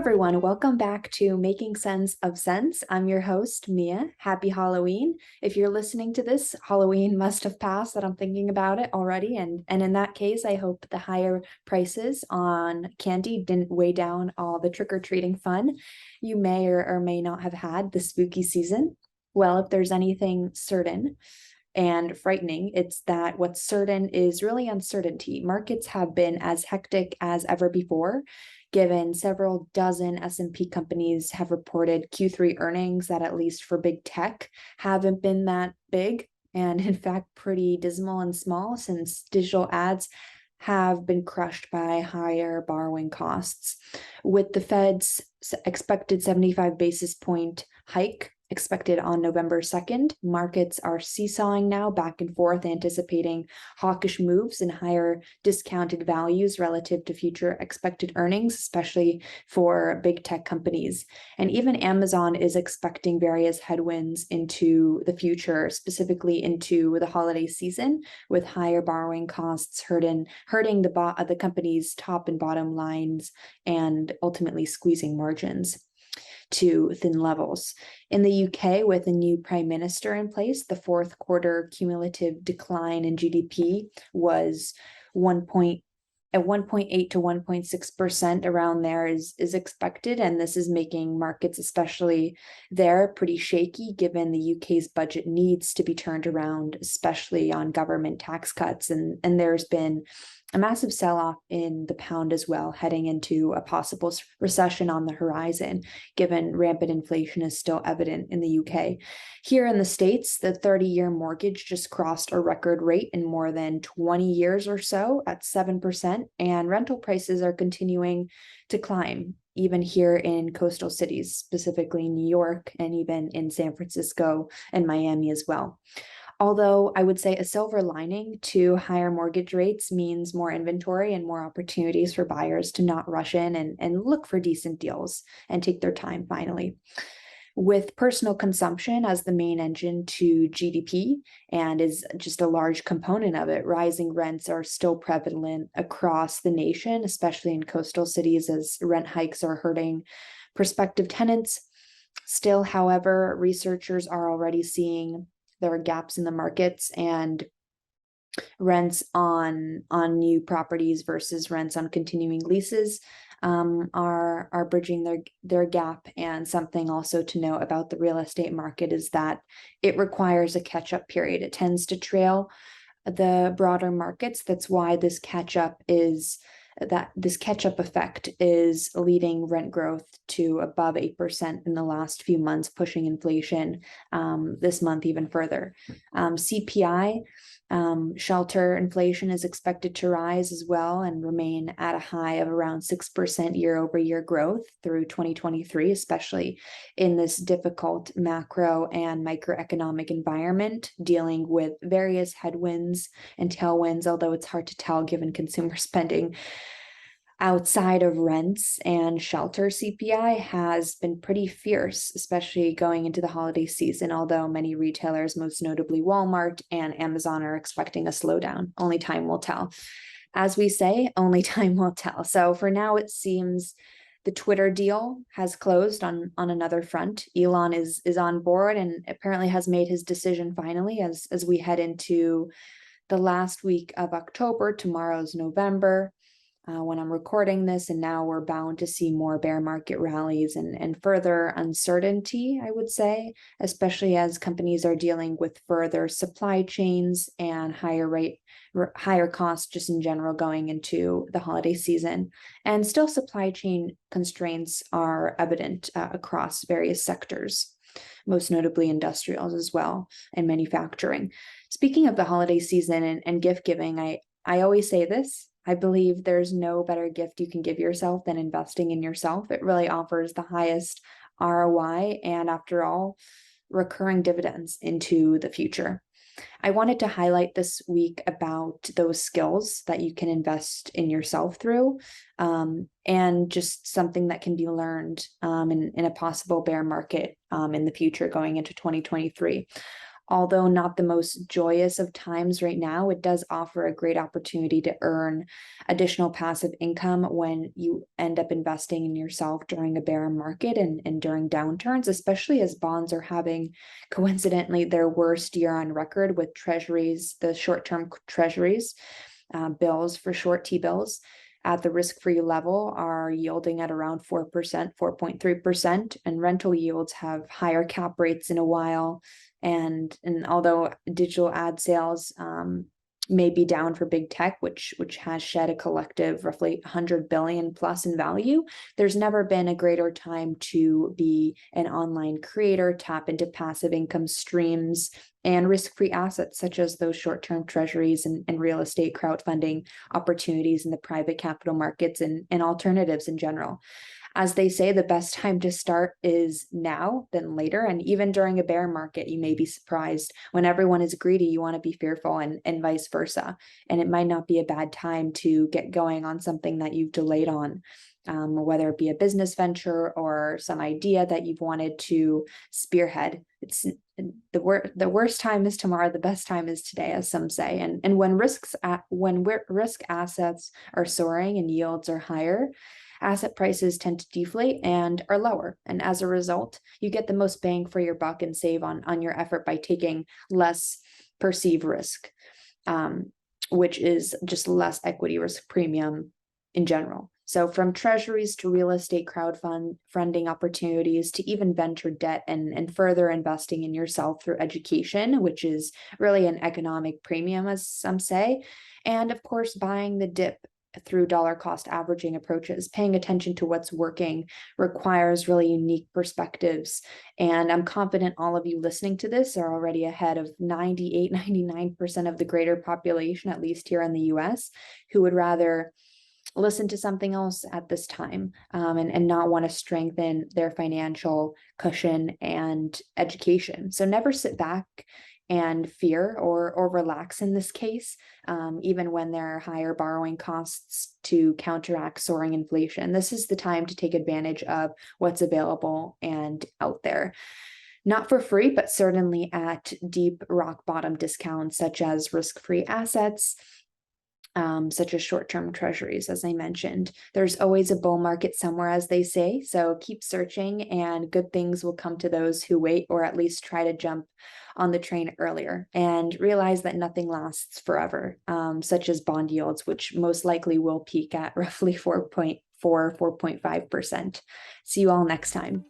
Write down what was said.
everyone, welcome back to Making Sense of Sense. I'm your host, Mia. Happy Halloween. If you're listening to this, Halloween must have passed that I'm thinking about it already. And in that case, I hope the higher prices on candy didn't weigh down all the trick-or-treating fun you may or may not have had this spooky season. Well, if there's anything certain and frightening, it's that what's certain is really uncertainty. Markets have been as hectic as ever before, given several dozen S&P companies have reported Q3 earnings that, at least for big tech, haven't been that big, and in fact pretty dismal and small, since digital ads have been crushed by higher borrowing costs. With the Fed's expected 75 basis point hike expected on November 2nd, markets are seesawing now back and forth, anticipating hawkish moves and higher discounted values relative to future expected earnings, especially for big tech companies. And even Amazon is expecting various headwinds into the future, specifically into the holiday season, with higher borrowing costs hurting the company's top and bottom lines and ultimately squeezing margins to thin levels. In the UK, with a new prime minister in place, the fourth quarter cumulative decline in GDP was 1.8 to 1.6%, around there is expected, and this is making markets, especially there, pretty shaky, given the UK's budget needs to be turned around, especially on government tax cuts, and there's been a massive sell-off in the pound as well, heading into a possible recession on the horizon, given rampant inflation is still evident in the UK. Here in the States, the 30-year mortgage just crossed a record rate in more than 20 years or so at 7%, and rental prices are continuing to climb, even here in coastal cities, specifically New York, and even in San Francisco and Miami as well. Although I would say a silver lining to higher mortgage rates means more inventory and more opportunities for buyers to not rush in and look for decent deals and take their time finally. With personal consumption as the main engine to GDP and is just a large component of it, rising rents are still prevalent across the nation, especially in coastal cities, as rent hikes are hurting prospective tenants. Still, however, researchers are already seeing there are gaps in the markets, and rents on new properties versus rents on continuing leases are bridging their gap. And something also to note about the real estate market is that it requires a catch-up period. It tends to trail the broader markets. That's why this catch-up effect is leading rent growth to above 8% in the last few months, pushing inflation this month even further. CPI, shelter inflation, is expected to rise as well and remain at a high of around 6% year-over-year growth through 2023, especially in this difficult macro and microeconomic environment, dealing with various headwinds and tailwinds, although it's hard to tell given consumer spending. Outside of rents and shelter, CPI has been pretty fierce, especially going into the holiday season, although many retailers, most notably Walmart and Amazon, are expecting a slowdown. Only time will tell. As we say, only time will tell. So for now, it seems the Twitter deal has closed on another front. Elon is on board and apparently has made his decision finally as we head into the last week of October. Tomorrow's November. When I'm recording this, and now we're bound to see more bear market rallies and further uncertainty, I would say, especially as companies are dealing with further supply chains and higher costs just in general going into the holiday season. And still, supply chain constraints are evident across various sectors, most notably industrials as well, and manufacturing. Speaking of the holiday season and gift giving, I always say this. I believe there's no better gift you can give yourself than investing in yourself. It really offers the highest ROI and, after all, recurring dividends into the future. I wanted to highlight this week about those skills that you can invest in yourself through, and just something that can be learned in a possible bear market in the future going into 2023. Although not the most joyous of times right now, it does offer a great opportunity to earn additional passive income when you end up investing in yourself during a bear market and during downturns, especially as bonds are having coincidentally their worst year on record, with treasuries, the short-term treasuries, bills for short T-bills at the risk-free level are yielding at around 4%, 4.3%, and rental yields have higher cap rates in a while. And although digital ad sales may be down for big tech, which has shed a collective roughly 100 billion plus in value, there's never been a greater time to be an online creator, tap into passive income streams and risk-free assets such as those short-term treasuries and real estate crowdfunding opportunities in the private capital markets and alternatives in general. As they say, the best time to start is now than later. And even during a bear market, you may be surprised. When everyone is greedy, you want to be fearful, and vice versa. And it might not be a bad time to get going on something that you've delayed on, whether it be a business venture or some idea that you've wanted to spearhead. It's the worst time is tomorrow, the best time is today, as some say. And when risk assets are soaring and yields are higher, asset prices tend to deflate and are lower. And as a result, you get the most bang for your buck and save on your effort by taking less perceived risk, which is just less equity risk premium in general. So from treasuries to real estate crowdfunding opportunities to even venture debt and further investing in yourself through education, which is really an economic premium, as some say. And of course, buying the dip through dollar cost averaging approaches. Paying attention to what's working requires really unique perspectives. And I'm confident all of you listening to this are already ahead of 98, 99% of the greater population, at least here in the US, who would rather listen to something else at this time, and not want to strengthen their financial cushion and education. So never sit back and fear or relax in this case, even when there are higher borrowing costs to counteract soaring inflation. This is the time to take advantage of what's available and out there. Not for free, but certainly at deep rock bottom discounts, such as risk-free assets, such as short-term treasuries, as I mentioned. There's always a bull market somewhere, as they say, so keep searching and good things will come to those who wait, or at least try to jump on the train earlier, and realize that nothing lasts forever, such as bond yields, which most likely will peak at roughly 4.4, 4.5%. See you all next time.